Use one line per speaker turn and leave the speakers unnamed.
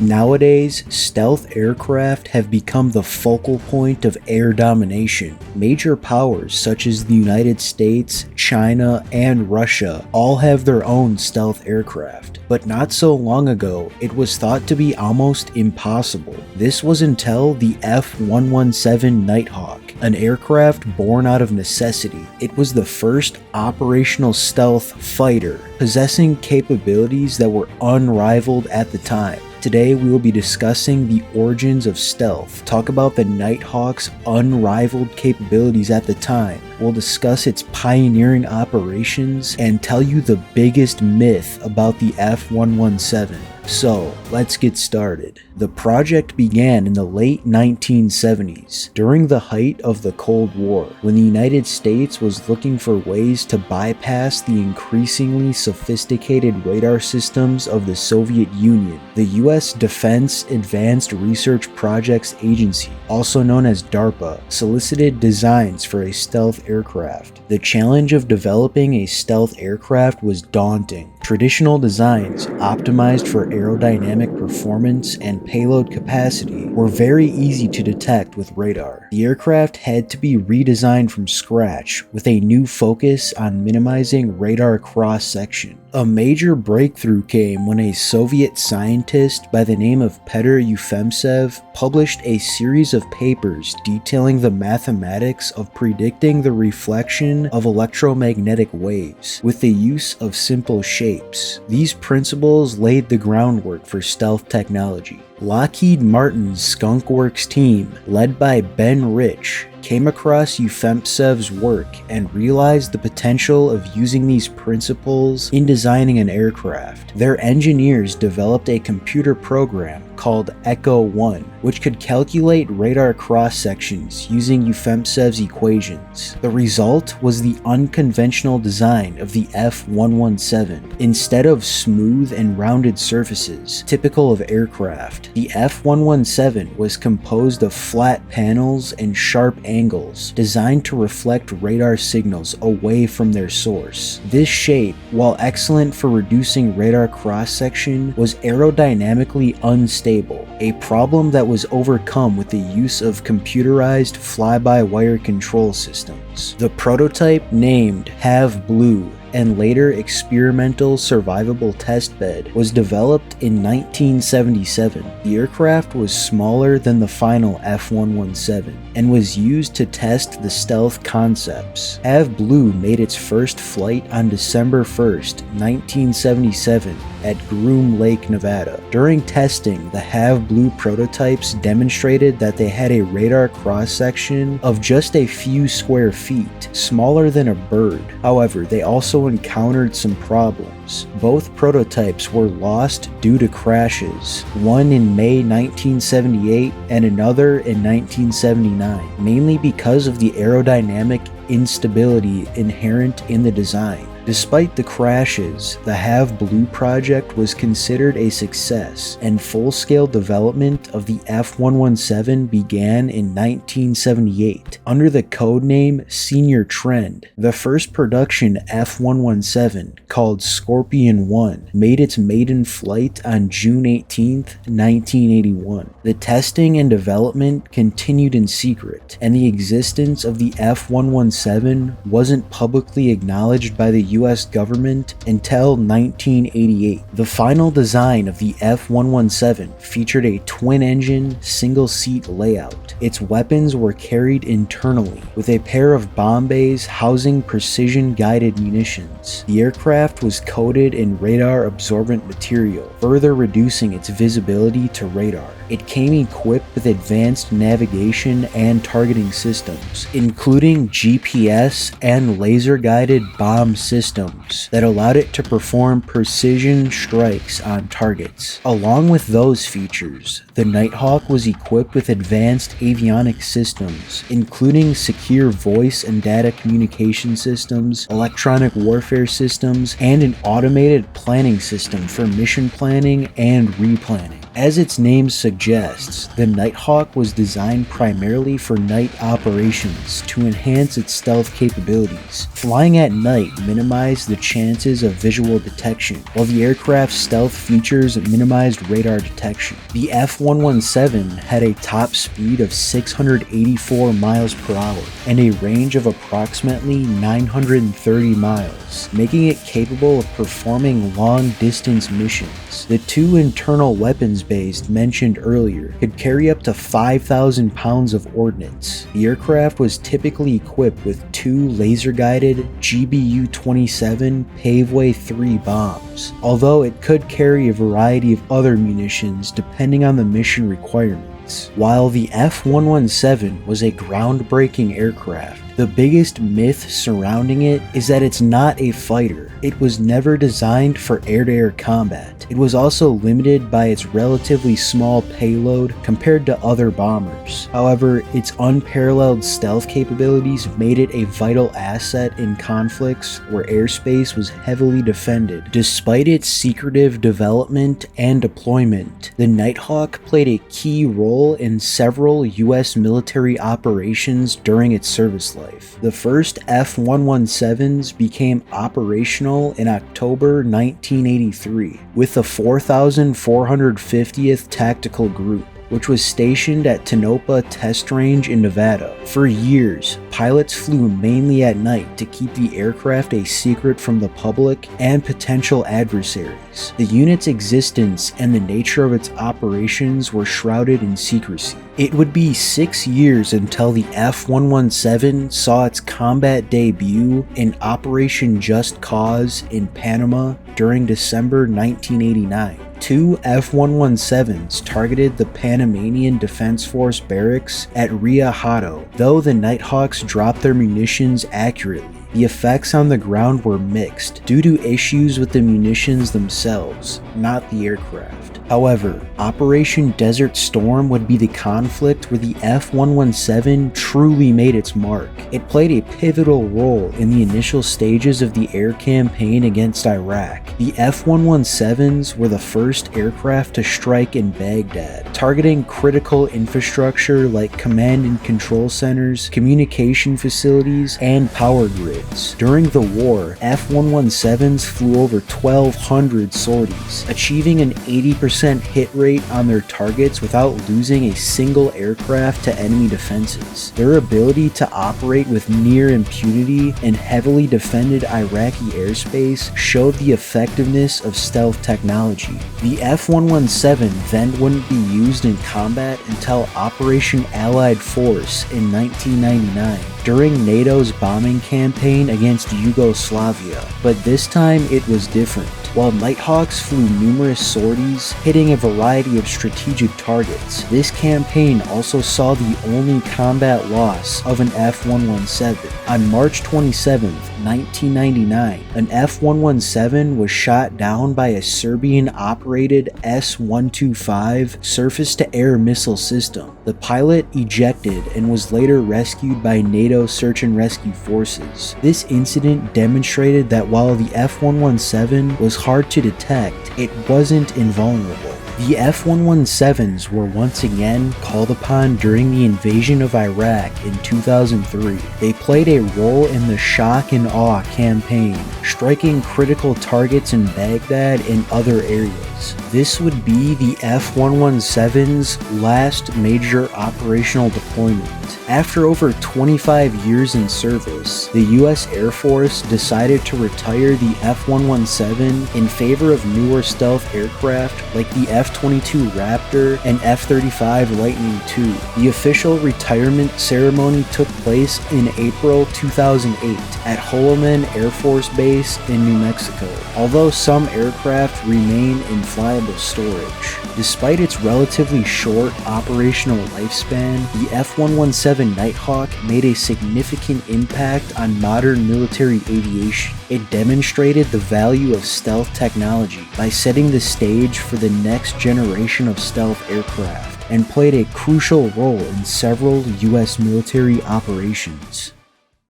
Nowadays, stealth aircraft have become the focal point of air domination. Major powers such as the United States, China, and Russia all have their own stealth aircraft. But not so long ago, it was thought to be almost impossible. This was until the F117 Nighthawk, an aircraft born out of necessity. It was the first operational stealth fighter, possessing capabilities that were unrivaled at the time. Today we will be discussing the origins of stealth, talk about the Nighthawk's unrivaled capabilities at the time. We'll discuss its pioneering operations and tell you the biggest myth about the F117. So, let's get started. The project began in the late 1970s, during the height of the Cold War, when the United States was looking for ways to bypass the increasingly sophisticated radar systems of the Soviet Union. The U.S. Defense Advanced Research Projects Agency, also known as DARPA, solicited designs for a stealth aircraft. The challenge of developing a stealth aircraft was daunting. Traditional designs, optimized for aerodynamic performance and payload capacity, were very easy to detect with radar. The aircraft had to be redesigned from scratch, with a new focus on minimizing radar cross-section. A major breakthrough came when a Soviet scientist by the name of Petr Yefimtsev published a series of papers detailing the mathematics of predicting the reflection of electromagnetic waves with the use of simple shapes. These principles laid the groundwork for stealth technology. Lockheed Martin's Skunk Works team, led by Ben Rich, came across Yefimtsev's work and realized the potential of using these principles in designing an aircraft. Their engineers developed a computer program called Echo 1, which could calculate radar cross-sections using Yefimtsev's equations. The result was the unconventional design of the F117. Instead of smooth and rounded surfaces, typical of aircraft, the F117 was composed of flat panels and sharp angles, designed to reflect radar signals away from their source. This shape, while excellent for reducing radar cross-section, was aerodynamically unstable, a problem that was overcome with the use of computerized fly-by-wire control systems. The prototype, named Have Blue, and later experimental survivable testbed, was developed in 1977. The aircraft was smaller than the final F117 and was used to test the stealth concepts. Have Blue made its first flight on December 1st, 1977 at Groom Lake, Nevada. During testing, the Have Blue prototypes demonstrated that they had a radar cross-section of just a few square feet, smaller than a bird. However, they also encountered some problems. Both prototypes were lost due to crashes, one in May 1978 and another in 1979, mainly because of the aerodynamic instability inherent in the design. Despite the crashes, the Have Blue project was considered a success, and full-scale development of the F117 began in 1978 under the codename Senior Trend. The first production F117, called Scorpion 1, made its maiden flight on June 18, 1981. The testing and development continued in secret, and the existence of the F117 wasn't publicly acknowledged by the US government until 1988. The final design of the F117 featured a twin-engine, single-seat layout. Its weapons were carried internally, with a pair of bomb bays housing precision-guided munitions. The aircraft was coated in radar-absorbent material, further reducing its visibility to radar. It came equipped with advanced navigation and targeting systems, including GPS and laser-guided bomb systems that allowed it to perform precision strikes on targets. Along with those features, the Nighthawk was equipped with advanced avionics systems, including secure voice and data communication systems, electronic warfare systems, and an automated planning system for mission planning and replanning. As its name suggests, the Nighthawk was designed primarily for night operations to enhance its stealth capabilities. Flying at night minimized minimized the chances of visual detection, while the aircraft's stealth features minimized radar detection. The F117 had a top speed of 684 miles per hour and a range of approximately 930 miles, making it capable of performing long-distance missions. The two internal weapons bays mentioned earlier could carry up to 5,000 pounds of ordnance. The aircraft was typically equipped with two laser-guided GBU-27 Paveway 3 bombs, although it could carry a variety of other munitions depending on the mission requirements. While the F117 was a groundbreaking aircraft, the biggest myth surrounding it is that it's not a fighter. It was never designed for air-to-air combat. It was also limited by its relatively small payload compared to other bombers. However, its unparalleled stealth capabilities made it a vital asset in conflicts where airspace was heavily defended. Despite its secretive development and deployment, the Nighthawk played a key role in several US military operations during its service life. The first F117s became operational in October 1983 with the 4,450th Tactical Group, which was stationed at Tonopah Test Range in Nevada. For years, pilots flew mainly at night to keep the aircraft a secret from the public and potential adversaries. The unit's existence and the nature of its operations were shrouded in secrecy. It would be 6 years until the F117 saw its combat debut in Operation Just Cause in Panama during December 1989. Two F117s targeted the Panamanian Defense Force barracks at Rio Hato. Though the Nighthawks dropped their munitions accurately, the effects on the ground were mixed due to issues with the munitions themselves, not the aircraft. However, Operation Desert Storm would be the conflict where the F117 truly made its mark. It played a pivotal role in the initial stages of the air campaign against Iraq. The F117s were the first aircraft to strike in Baghdad, targeting critical infrastructure like command and control centers, communication facilities, and power grids. During the war, F117s flew over 1,200 sorties, achieving an 80% hit rate on their targets without losing a single aircraft to enemy defenses. Their ability to operate with near impunity in heavily defended Iraqi airspace showed the effectiveness of stealth technology. The F117 then wouldn't be used in combat until Operation Allied Force in 1999 during NATO's bombing campaign against Yugoslavia, but this time it was different. While Nighthawks flew numerous sorties, hitting a variety of strategic targets, this campaign also saw the only combat loss of an F117. On March 27, 1999, an F117 was shot down by a Serbian-operated S-125 surface-to-air missile system. The pilot ejected and was later rescued by NATO search and rescue forces. This incident demonstrated that while the F117 was hard to detect, it wasn't invulnerable. The F117s were once again called upon during the invasion of Iraq in 2003. They played a role in the Shock and Awe campaign, striking critical targets in Baghdad and other areas. This would be the F117's last major operational deployment. After over 25 years in service, the US Air Force decided to retire the F117 in favor of newer stealth aircraft like the F-22 Raptor and F-35 Lightning II. The official retirement ceremony took place in April 2008 at Holloman Air Force Base in New Mexico, although some aircraft remain in flyable storage. Despite its relatively short operational lifespan, the F117 Nighthawk made a significant impact on modern military aviation. It demonstrated the value of stealth technology by setting the stage for the next generation of stealth aircraft, and played a crucial role in several US military operations.